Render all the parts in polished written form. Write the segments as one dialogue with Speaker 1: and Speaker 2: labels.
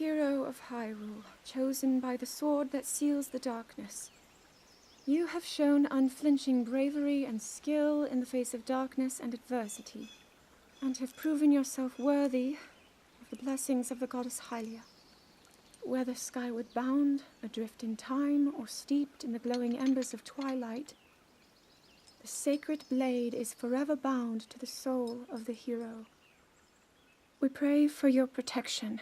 Speaker 1: hero of Hyrule, chosen by the sword that seals the darkness. You have shown unflinching bravery and skill in the face of darkness and adversity, and have proven yourself worthy of the blessings of the goddess Hylia. Whether skyward bound, adrift in time, or steeped in the glowing embers of twilight, the sacred blade is forever bound to the soul of the hero. We pray for your protection,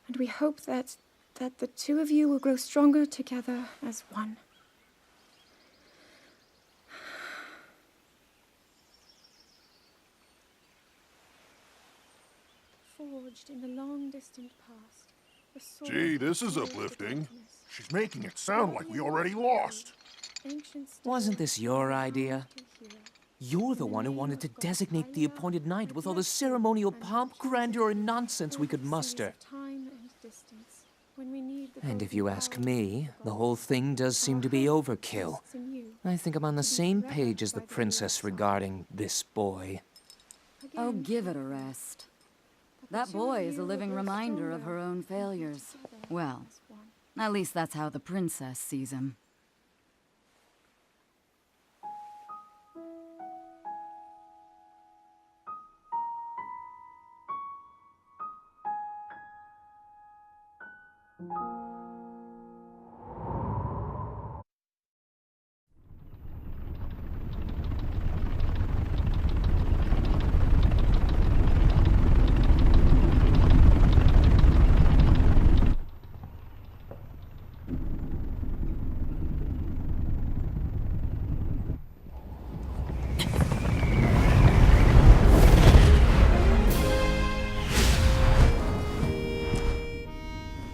Speaker 1: and we hope that the two of you will grow stronger together as one. Forged in the long distant past, the sword.
Speaker 2: Gee, this is uplifting. She's making it sound like we already lost.
Speaker 3: Wasn't this your idea? You're the one who wanted to designate the appointed night with all the ceremonial pomp, grandeur, and nonsense we could muster. And if you ask me, the whole thing does seem to be overkill. I think I'm on the same page as the princess regarding this boy.
Speaker 4: Oh, give it a rest. That boy is a living reminder of her own failures. Well, at least that's how the princess sees him.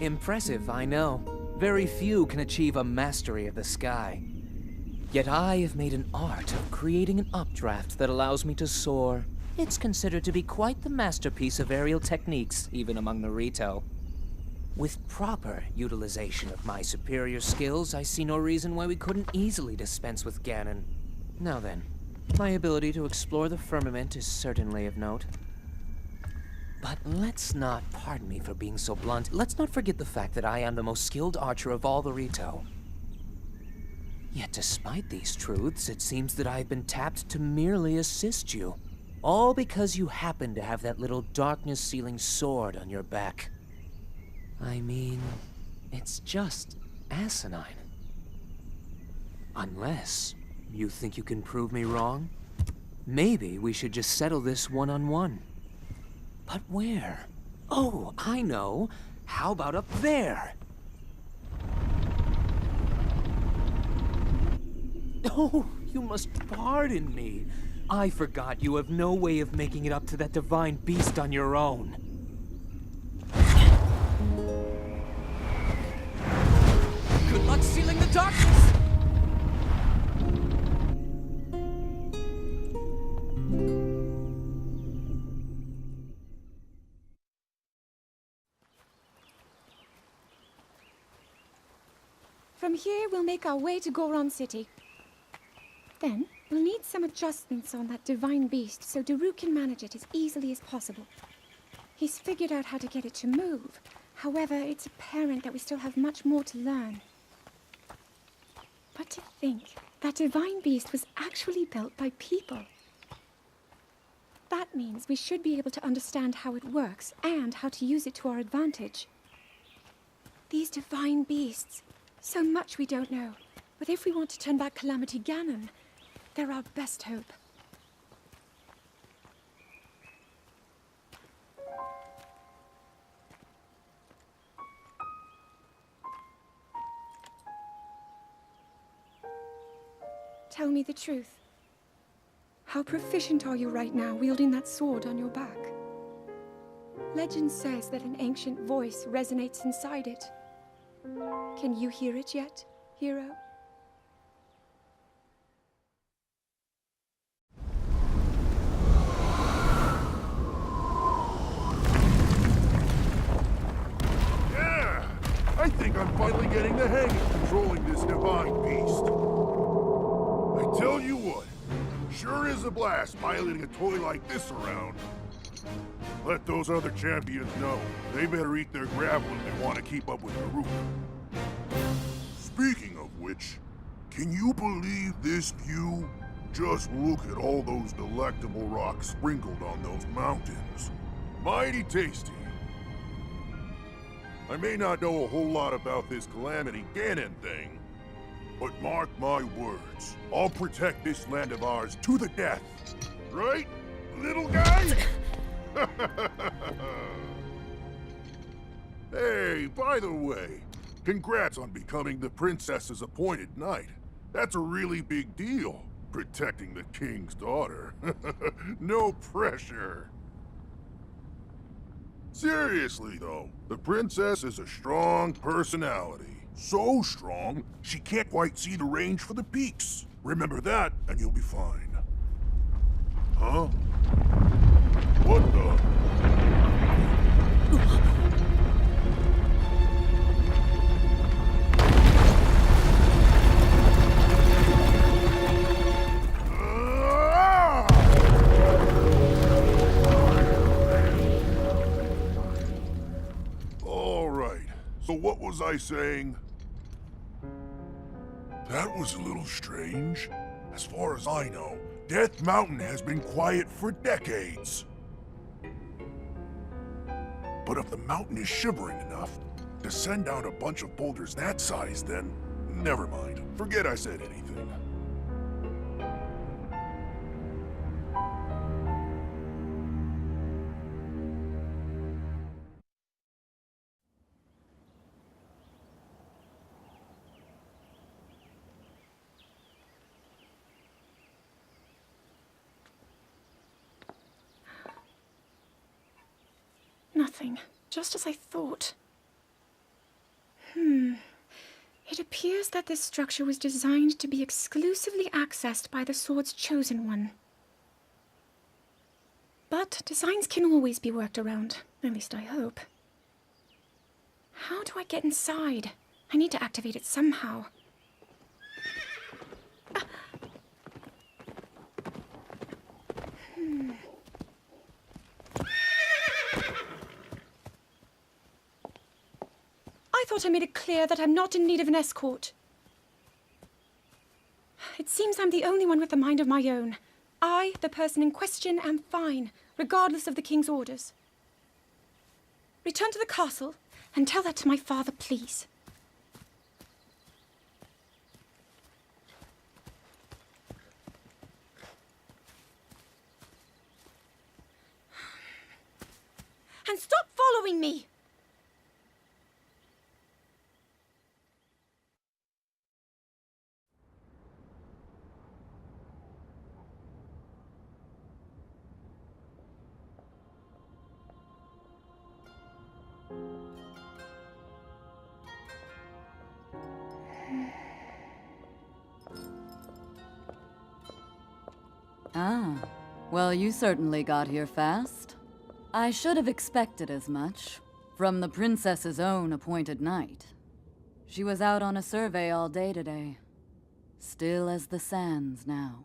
Speaker 3: Impressive, I know. Very few can achieve a mastery of the sky. Yet I have made an art of creating an updraft that allows me to soar. It's considered to be quite the masterpiece of aerial techniques, even among the Rito. With proper utilization of my superior skills, I see no reason why we couldn't easily dispense with Ganon. Now then, my ability to explore the firmament is certainly of note. But let's not, pardon me for being so blunt, let's not forget the fact that I am the most skilled archer of all the Rito. Yet despite these truths, it seems that I've been tapped to merely assist you. All because you happen to have that little darkness-sealing sword on your back. I mean, it's just asinine. Unless you think you can prove me wrong? Maybe we should just settle this one-on-one. But where? Oh, I know. How about up there? Oh, you must pardon me. I forgot you have no way of making it up to that divine beast on your own. Good luck sealing the darkness!
Speaker 1: From here, we'll make our way to Goron City. Then, we'll need some adjustments on that divine beast so Daru can manage it as easily as possible. He's figured out how to get it to move. However, it's apparent that we still have much more to learn. But to think, that divine beast was actually built by people. That means we should be able to understand how it works and how to use it to our advantage. These divine beasts, so much we don't know. But if we want to turn back Calamity Ganon, they're our best hope. Tell me the truth. How proficient are you right now wielding that sword on your back? Legend says that an ancient voice resonates inside it. Can you hear it yet, hero?
Speaker 2: Yeah! I think I'm finally getting the hang of controlling this divine beast. I tell you what, sure is a blast piloting a toy like this around. Let those other champions know. They better eat their gravel if they want to keep up with Karuk. Speaking of which, can you believe this view? Just look at all those delectable rocks sprinkled on those mountains. Mighty tasty. I may not know a whole lot about this Calamity Ganon thing, but mark my words, I'll protect this land of ours to the death. Right, little guy? Hey, by the way, congrats on becoming the princess's appointed knight. That's a really big deal, protecting the king's daughter. No pressure. Seriously, though, the princess is a strong personality. So strong, she can't quite see the range for the peaks. Remember that, and you'll be fine. Huh? What the? All right, so what was I saying? That was a little strange. As far as I know, Death Mountain has been quiet for decades. But if the mountain is shivering enough to send down a bunch of boulders that size, then never mind. Forget I said anything.
Speaker 1: Nothing. Just as I thought. It appears that this structure was designed to be exclusively accessed by the sword's chosen one. But designs can always be worked around. At least I hope. How do I get inside? I need to activate it somehow. I thought I made it clear that I'm not in need of an escort. It seems I'm the only one with a mind of my own. I, the person in question, am fine, regardless of the king's orders. Return to the castle and tell that to my father, please. And stop following me!
Speaker 4: Ah, well, you certainly got here fast. I should have expected as much. From the princess's own appointed knight. She was out on a survey all day today. Still as the sands now.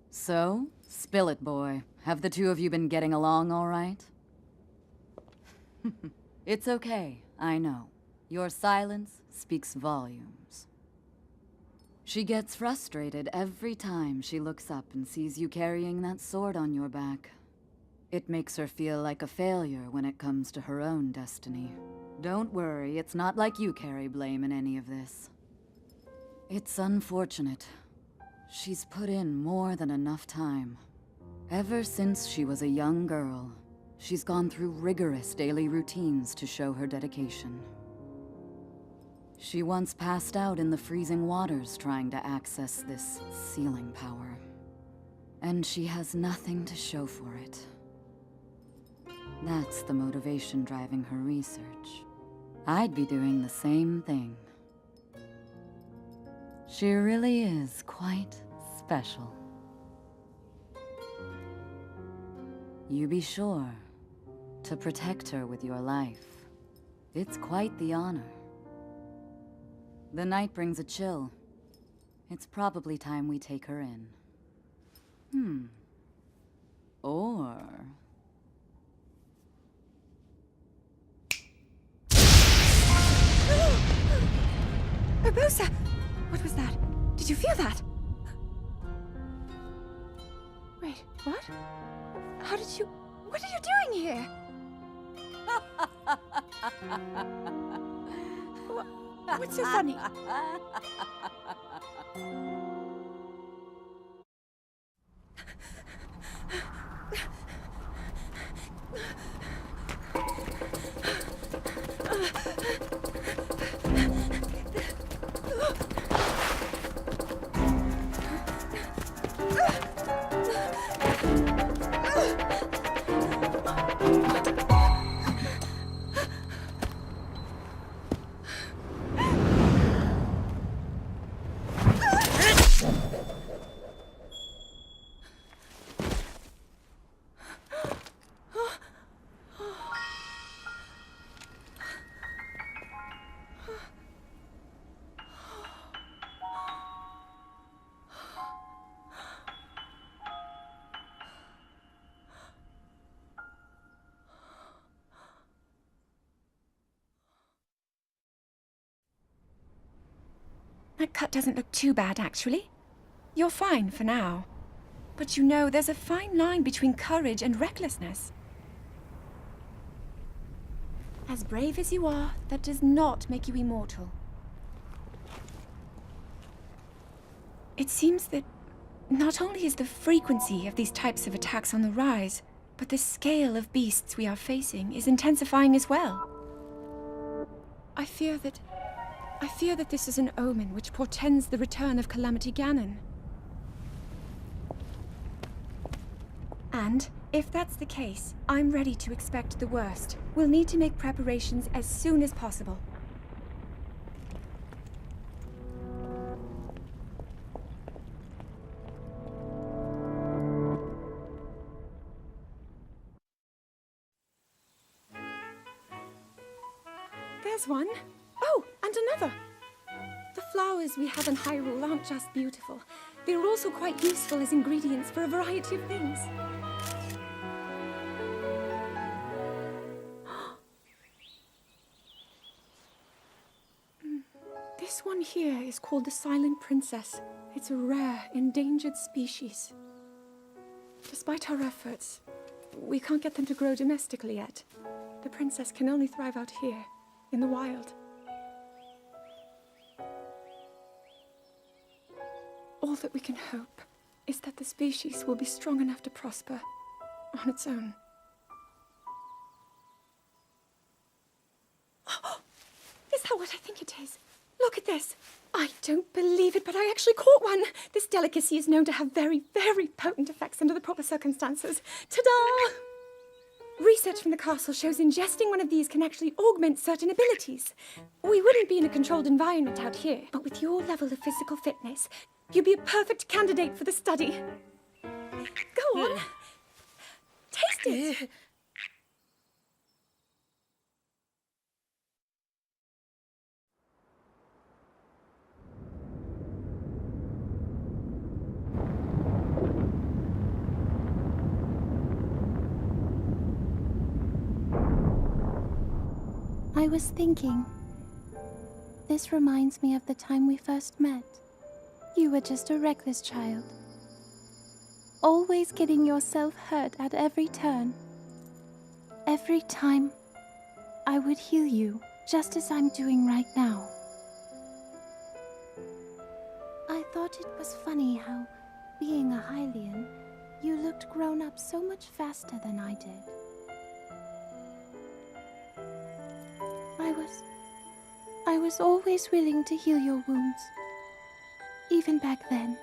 Speaker 4: So, spill it, boy. Have the two of you been getting along all right? It's okay, I know. Your silence speaks volumes. She gets frustrated every time she looks up and sees you carrying that sword on your back. It makes her feel like a failure when it comes to her own destiny. Don't worry, it's not like you carry blame in any of this. It's unfortunate. She's put in more than enough time. Ever since she was a young girl, she's gone through rigorous daily routines to show her dedication. She once passed out in the freezing waters trying to access this sealing power. And she has nothing to show for it. That's the motivation driving her research. I'd be doing the same thing. She really is quite special. You be sure to protect her with your life. It's quite the honor. The night brings a chill. It's probably time we take her in. Or
Speaker 1: closer! What was that? Did you feel that? Wait, what? How did you... What are you doing here? What's so funny? That cut doesn't look too bad, actually. You're fine for now. But you know, there's a fine line between courage and recklessness. As brave as you are, that does not make you immortal. It seems that not only is the frequency of these types of attacks on the rise, but the scale of beasts we are facing is intensifying as well. I fear that this is an omen which portends the return of Calamity Ganon. And, if that's the case, I'm ready to expect the worst. We'll need to make preparations as soon as possible. There's one. Oh, and another. The flowers we have in Hyrule aren't just beautiful. They're also quite useful as ingredients for a variety of things. This one here is called the Silent Princess. It's a rare, endangered species. Despite our efforts, we can't get them to grow domestically yet. The princess can only thrive out here, in the wild. All that we can hope is that the species will be strong enough to prosper on its own. Is that what I think it is? Look at this. I don't believe it, but I actually caught one. This delicacy is known to have very, very potent effects under the proper circumstances. Ta-da! Research from the castle shows ingesting one of these can actually augment certain abilities. We wouldn't be in a controlled environment out here, but with your level of physical fitness, you'd be a perfect candidate for the study. Go on. Taste it.
Speaker 5: I was thinking, this reminds me of the time we first met. You were just a reckless child, always getting yourself hurt at every turn. Every time, I would heal you, just as I'm doing right now. I thought it was funny how, being a Hylian, you looked grown up so much faster than I did. I was always willing to heal your wounds, even back then.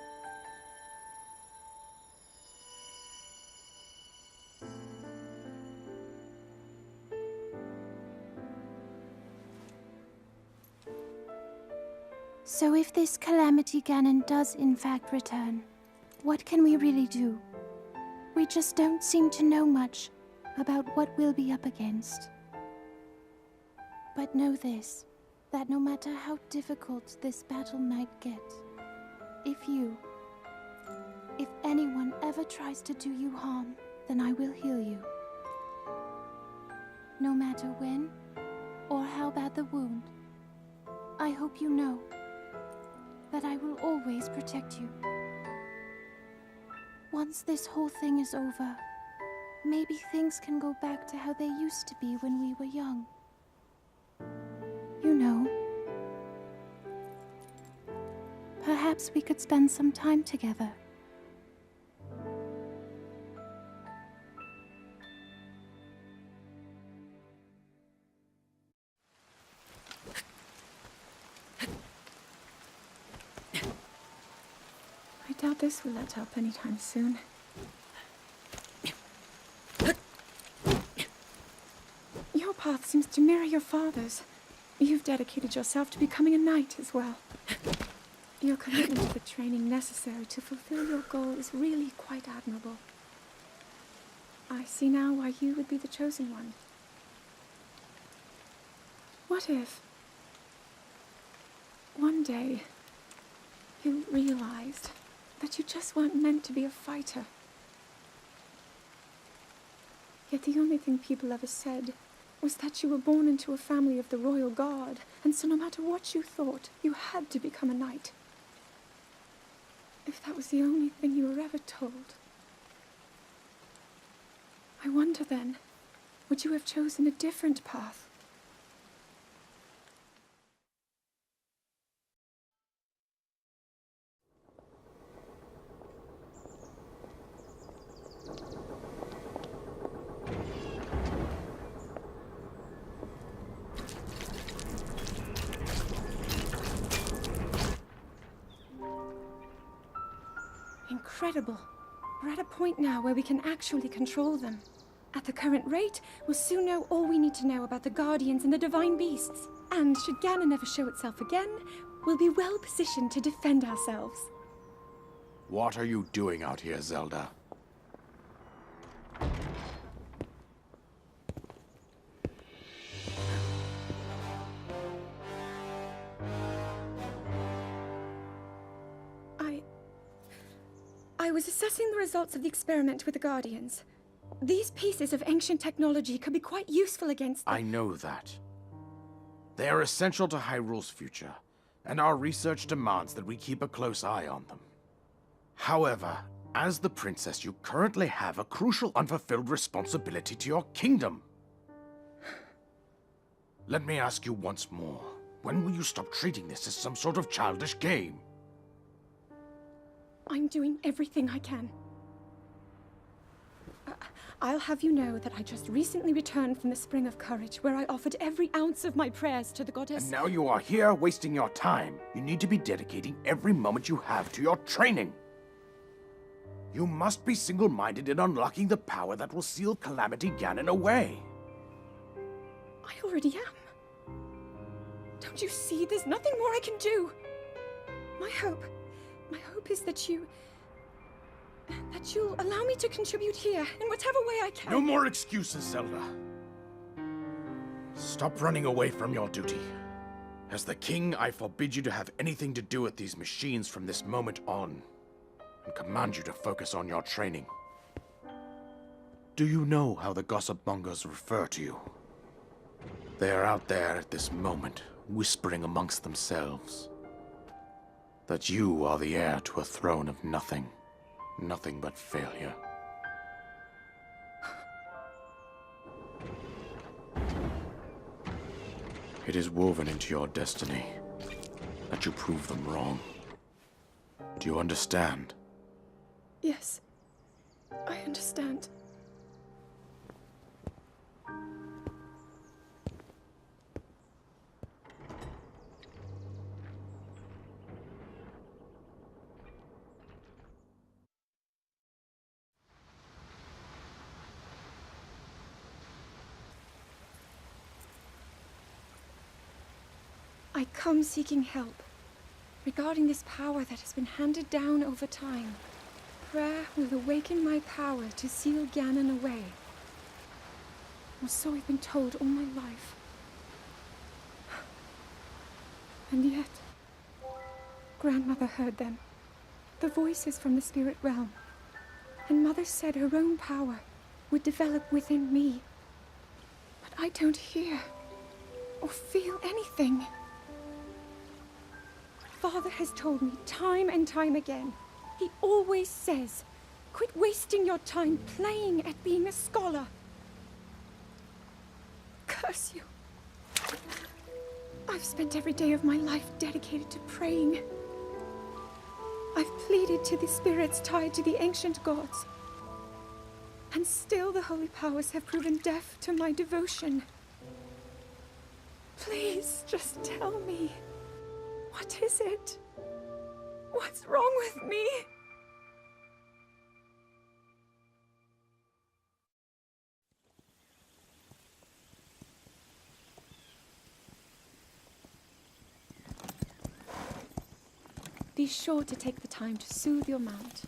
Speaker 5: So if this Calamity Ganon does in fact return, what can we really do? We just don't seem to know much about what we'll be up against. But know this, that no matter how difficult this battle might get, if anyone ever tries to do you harm, then I will heal you. No matter when or how bad the wound, I hope you know that I will always protect you. Once this whole thing is over, maybe things can go back to how they used to be when we were young. You know, perhaps we could spend some time together.
Speaker 1: I doubt this will let up anytime soon. Your path seems to mirror your father's. You've dedicated yourself to becoming a knight as well. Your commitment to the training necessary to fulfill your goal is really quite admirable. I see now why you would be the chosen one. What if one day you realized that you just weren't meant to be a fighter? Yet the only thing people ever said was that you were born into a family of the royal guard, and so no matter what you thought, you had to become a knight. If that was the only thing you were ever told, I wonder then, would you have chosen a different path? Incredible. We're at a point now where we can actually control them. At the current rate, we'll soon know all we need to know about the Guardians and the Divine Beasts. And should Ganon ever show itself again, we'll be well positioned to defend ourselves.
Speaker 6: What are you doing out here, Zelda?
Speaker 1: I was assessing the results of the experiment with the Guardians. These pieces of ancient technology could be quite useful against the—
Speaker 6: I know that. They are essential to Hyrule's future, and our research demands that we keep a close eye on them. However, as the princess, you currently have a crucial unfulfilled responsibility to your kingdom. Let me ask you once more, when will you stop treating this as some sort of childish game?
Speaker 1: I'm doing everything I can. I'll have you know that I just recently returned from the Spring of Courage, where I offered every ounce of my prayers to the goddess.
Speaker 6: And now you are here wasting your time. You need to be dedicating every moment you have to your training. You must be single-minded in unlocking the power that will seal Calamity Ganon away.
Speaker 1: I already am. Don't you see? There's nothing more I can do. My hope is that you'll allow me to contribute here in whatever way I can.
Speaker 6: No more excuses, Zelda. Stop running away from your duty. As the king, I forbid you to have anything to do with these machines from this moment on, and command you to focus on your training. Do you know how the gossip mongers refer to you? They are out there at this moment, whispering amongst themselves that you are the heir to a throne of nothing. Nothing but failure. It is woven into your destiny that you prove them wrong. Do you understand?
Speaker 1: Yes, I understand. I come seeking help regarding this power that has been handed down over time. Prayer will awaken my power to seal Ganon away. Or so I've been told all my life. And yet, Grandmother heard them. The voices from the spirit realm. And Mother said her own power would develop within me. But I don't hear or feel anything. father has told me time and time again. He always says, quit wasting your time playing at being a scholar. Curse you. I've spent every day of my life dedicated to praying. I've pleaded to the spirits tied to the ancient gods. And still the holy powers have proven deaf to my devotion. Please, just tell me. What is it? What's wrong with me? Be sure to take the time to soothe your mount.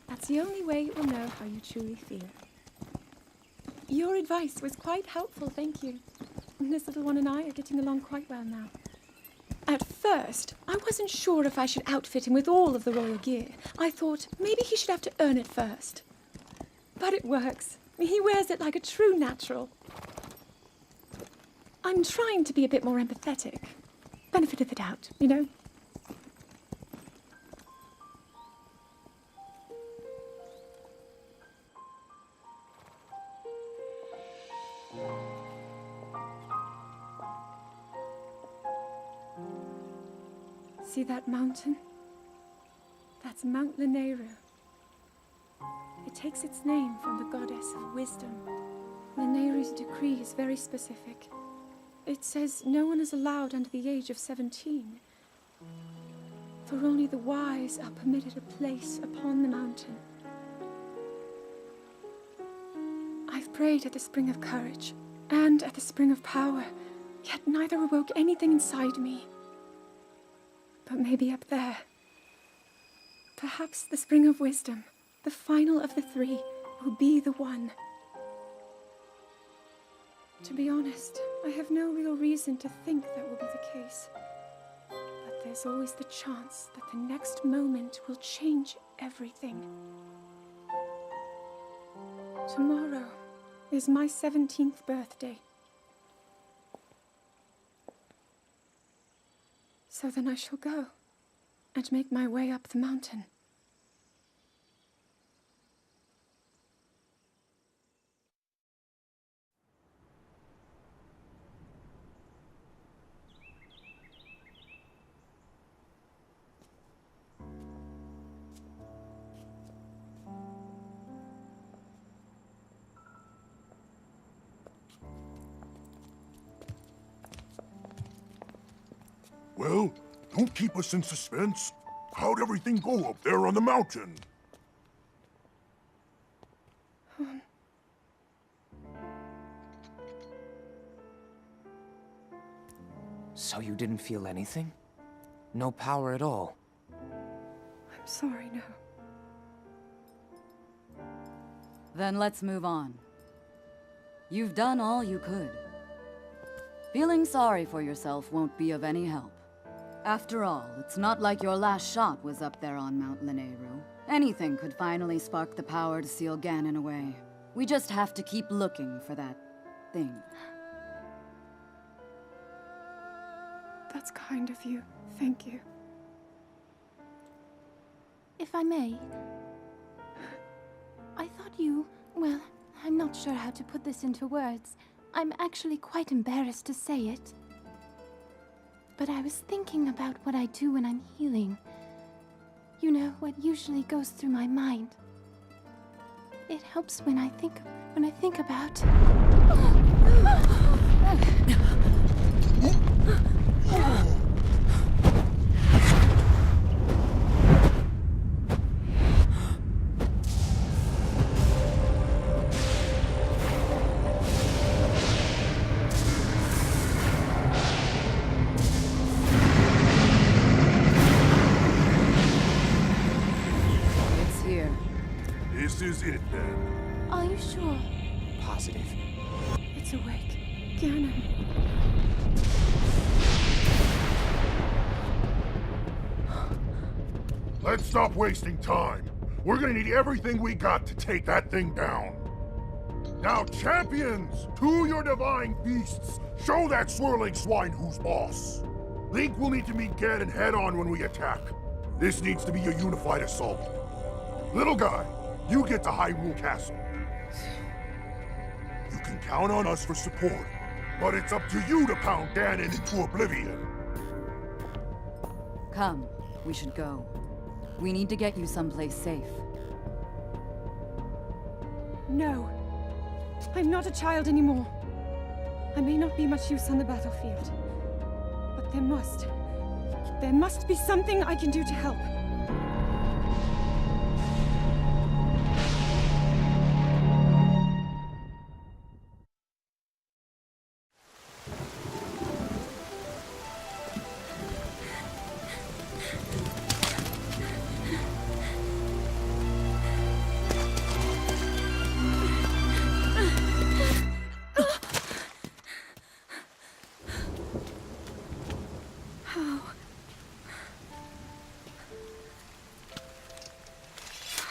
Speaker 1: That's the only way it will know how you truly feel. Your advice was quite helpful, thank you. This little one and I are getting along quite well now. At first, I wasn't sure if I should outfit him with all of the royal gear. I thought maybe he should have to earn it first. But it works. He wears it like a true natural. I'm trying to be a bit more empathetic. Benefit of the doubt, you know? See that mountain? That's Mount Lanayru. It takes its name from the goddess of wisdom. Lanayru's decree is very specific. It says no one is allowed under the age of 17. For only the wise are permitted a place upon the mountain. I've prayed at the Spring of Courage and at the Spring of Power, yet neither awoke anything inside me. But maybe up there. Perhaps the Spring of Wisdom, the final of the three, will be the one. To be honest, I have no real reason to think that will be the case. But there's always the chance that the next moment will change everything. Tomorrow is my 17th birthday. So then I shall go and make my way up the mountain.
Speaker 2: Well, don't keep us in suspense. How'd everything go up there on the mountain?
Speaker 3: So you didn't feel anything? No power at all?
Speaker 1: I'm sorry, no.
Speaker 4: Then let's move on. You've done all you could. Feeling sorry for yourself won't be of any help. After all, it's not like your last shot was up there on Mount Lanayru. Anything could finally spark the power to seal Ganon away. We just have to keep looking for that thing.
Speaker 1: That's kind of you. Thank you.
Speaker 5: If I may, I thought you... Well, I'm not sure how to put this into words. I'm actually quite embarrassed to say it. But I was thinking about what I do when I'm healing. You know, what usually goes through my mind. It helps when I think about...
Speaker 2: This is it, then.
Speaker 5: Are you sure?
Speaker 3: Positive.
Speaker 1: It's awake. Ganon.
Speaker 2: Let's stop wasting time. We're gonna need everything we got to take that thing down. Now, champions, to your divine beasts. Show that swirling swine who's boss. Link will need to meet Ganon head-on when we attack. This needs to be a unified assault. Little guy, you get to Hyrule Castle. You can count on us for support, but it's up to you to pound Ganon into oblivion.
Speaker 4: Come, we should go. We need to get you someplace safe.
Speaker 1: No. I'm not a child anymore. I may not be much use on the battlefield, but there must be something I can do to help.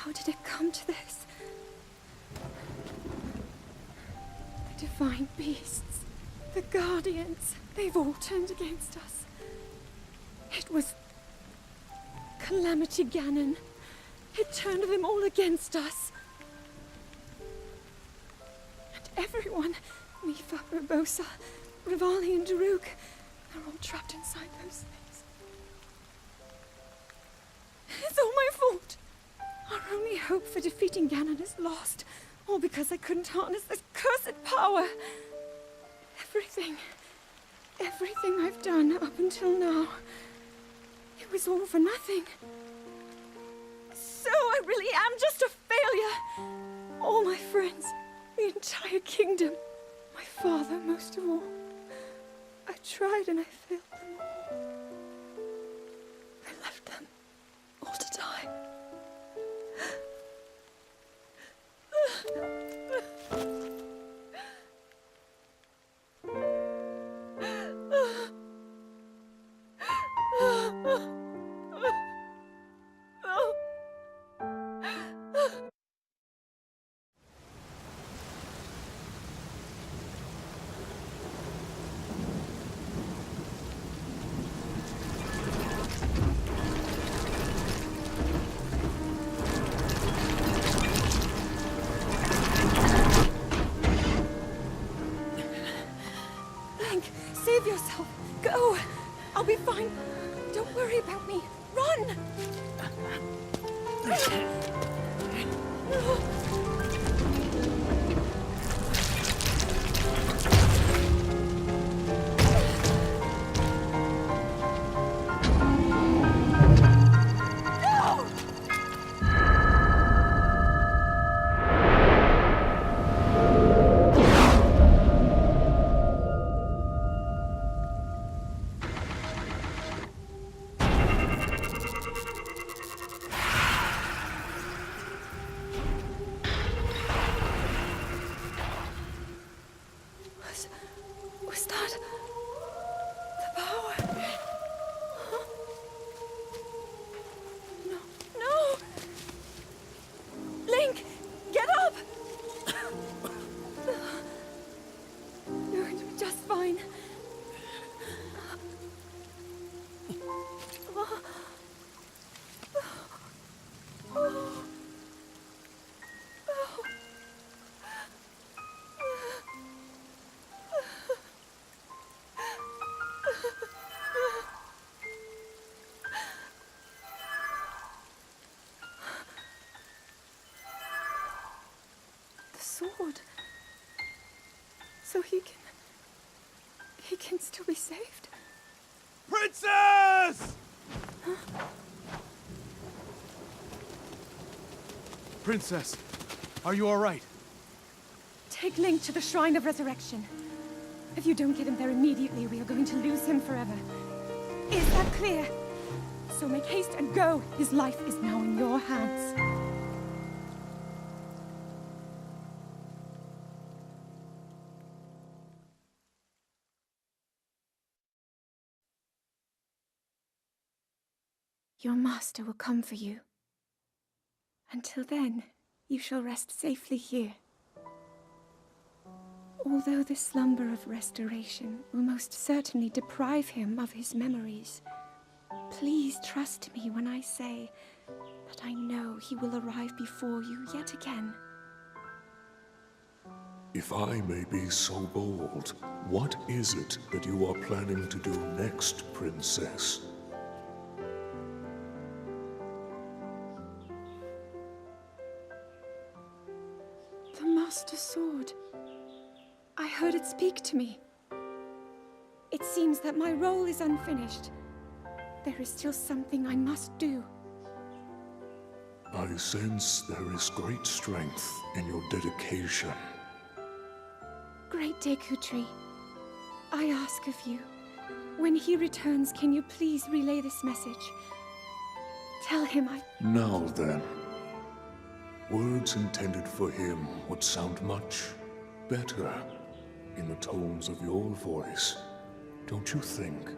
Speaker 1: How did it come to this? The divine beasts, the guardians, they've all turned against us. It was Calamity Ganon. It turned them all against us. And everyone, Mipha, Urbosa, Rivali and Daruk, they're all trapped inside those things. It's all my fault. Our only hope for defeating Ganon is lost, all because I couldn't harness this cursed power. Everything I've done up until now, it was all for nothing. So I really am just a failure. All my friends, the entire kingdom, my father most of all. I tried and I failed them all. I left them all to die. Save yourself! Go! I'll be fine. Don't worry about me. Run! Was that the power? Huh? No! Link, get up! You're going to be just fine. Sword. So he can still be saved.
Speaker 7: Princess! Princess, are you all right?
Speaker 1: Take Link to the Shrine of Resurrection. If you don't get him there immediately, we are going to lose him forever. Is that clear? So make haste and go. His life is now in your hands. Your master will come for you. Until then, you shall rest safely here. Although the slumber of restoration will most certainly deprive him of his memories, please trust me when I say that I know he will arrive before you yet again.
Speaker 8: If I may be so bold, what is it that you are planning to do next, Princess?
Speaker 1: The Master Sword. I heard it speak to me. It seems that my role is unfinished. There is still something I must do.
Speaker 8: I sense there is great strength in your dedication.
Speaker 1: Great Dekutri, I ask of you, when he returns, can you please relay this message? Tell him I...
Speaker 8: Now then, words intended for him would sound much better in the tones of your voice, don't you think?